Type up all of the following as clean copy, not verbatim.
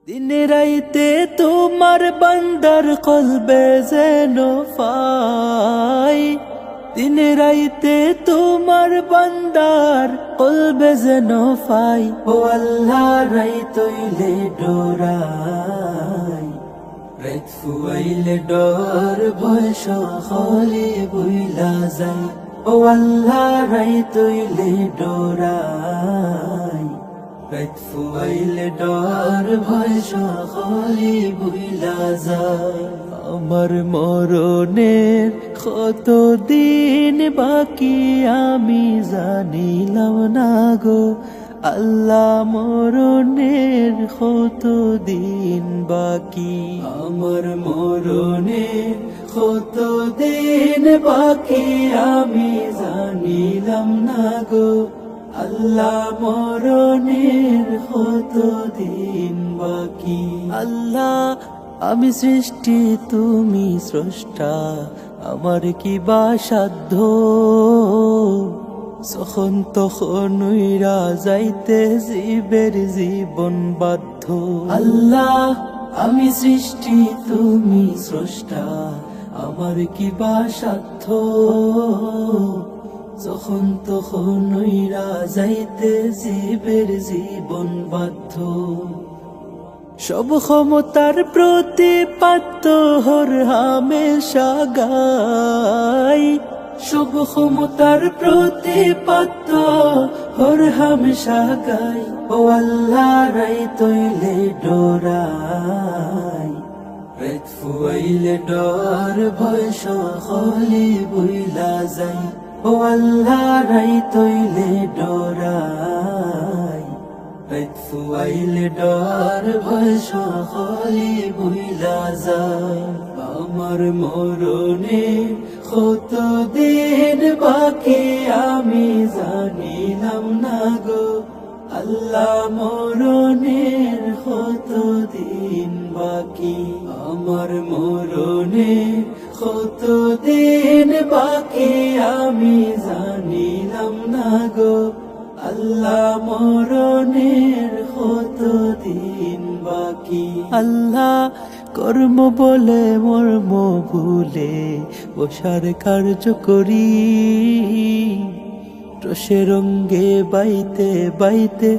দিন রাইতে তোমার বান্দার কলবে যেন পাই, দিন রাইতে তোমার বান্দার কলবে যেন পাই। ও আল্লাহ রাইতইলে ডোরাই, রাইত ফুয়াইলে ডর ভয় সকলে বুইলা যায়। ও আল্লাহ রাইতইলে ডোরাই, রাইত ফুয়াইলে ডর ভয় সকলে বুইলা যায়। আমার মরণের কত দিন বাকি আমি জানিলাম না গো আল্লাহ, মরণের কত দিন বাকি। আমার মরণের কত দিন বাকি আমি জানিলাম না গো আল্লাহ, মরণের কত দিন বাকি। আল্লাহ আমি সৃষ্টি তুমি স্রষ্টা, আমার কি বা সাধ্য যখন তখন উইরা যাইতে জীবের জীবন বাধ্য। আল্লাহ আমি সৃষ্টি তুমি স্রষ্টা, আমার কি বা সাধ্য যখন তখন উইরা যাইতে জীবের জীবন বাধ্য। সব ক্ষমতার প্রতিপাদ্য হর হামেশা গাই, সব ক্ষমতার প্রতিপাদ্য হর হামেশা গাই। ও আল্লাহ রাইতইলে ডোরাই, রাইত ফুয়াইলে ডর ভয় সকলে বুইলা যায়। ও আল্লাহ রাইতইলে ডোরাই, রাইত ফুয়াইলে ডর ভয় সকলে বুইলা যায়। আমার মরণে কত দিন বাকি আমি জানিলাম না গো আল্লাহ, মরণের কত দিন বাকি। আমার মরণে কত দিন বাকি আমি জানিলাম না গো আল্লাহ, মরণের কত দিন বাকি। আল্লাহ কর্ম বলে মর্ম ভুলে বসার কার্য করি, রসে রঙ্গে বাইতে বাইতে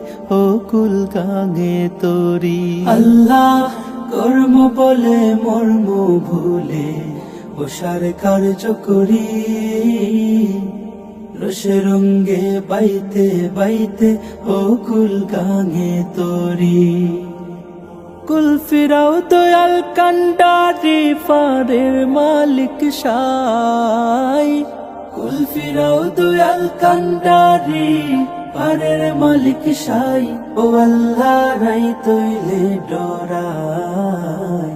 অকুল গাঙে তরি। আল্লাহ কর্ম বলে মর্ম ভুলে বসার কার্য করি, রসে রঙ্গে বাইতে বাইতে অকুল গাঙে তরি। কুল ফিরাও দয়াল কান্ডারি ফারের মালিক সাই, কুল ফিরাও দয়াল কান্ডারি ফারের মালিক সাই। ও আল্লাহ রাইতইলে ডোরাই,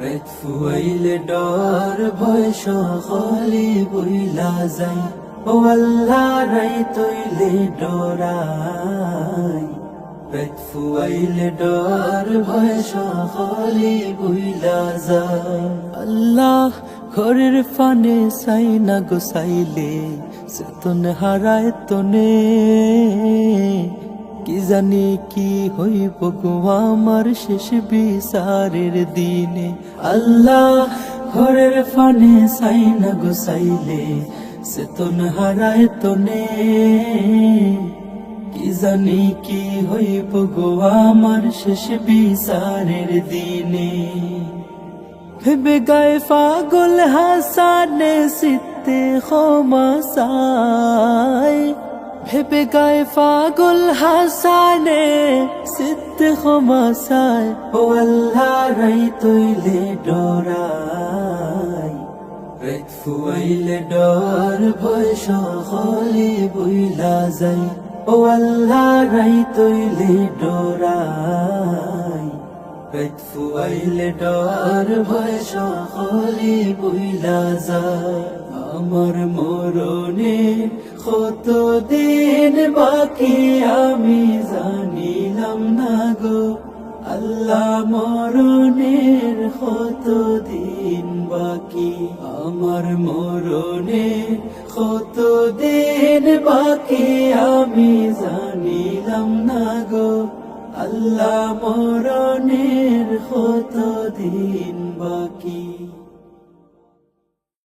রাইত ফুয়াইলে ডর ভয় সকলে বুইলা যায়। ও আল্লাহ রাইতইলে ডোরাই, রাইত ফুয়াইলে ডর ভয় সকলে বুইলা যায়। আল্লাহ ঘরের ফানে চাই না গো চাইলে চেতন হারায় তনে, কি জানি কি হইব গো আমার শেষ বিচারের দিনে। আল্লাহ ঘরের ফানে চাই না গো চাইলে চেতন হারায় তনে, কি জানি কি হইব গো আমার শেষ বিচারের দিনে। ভেবে গায়ে পাগল হাসানে সিতে ক্ষমা চাই, ভেবে গায়ে পাগল হাসানে সিতে ক্ষমা চাই। ও আল্লাহ রাইতইলে ডোরাই, রাইত ফুয়াইলে ডর ভয় সকলে বুইলা যায়। ও আল্লাহ রাইতইলে ডোরাই, রাইত ফুয়াইলে ডর ভয় সকলে বুইলা যায়। আমার মরণে কত দিন বাকি আমি জানিলাম না গো আল্লাহ, মরণের কত দিন বাকি। আমার মরণে কত দিন বাকি আমি জানিলাম না গো আল্লাহ, মরণের দিন বাকি।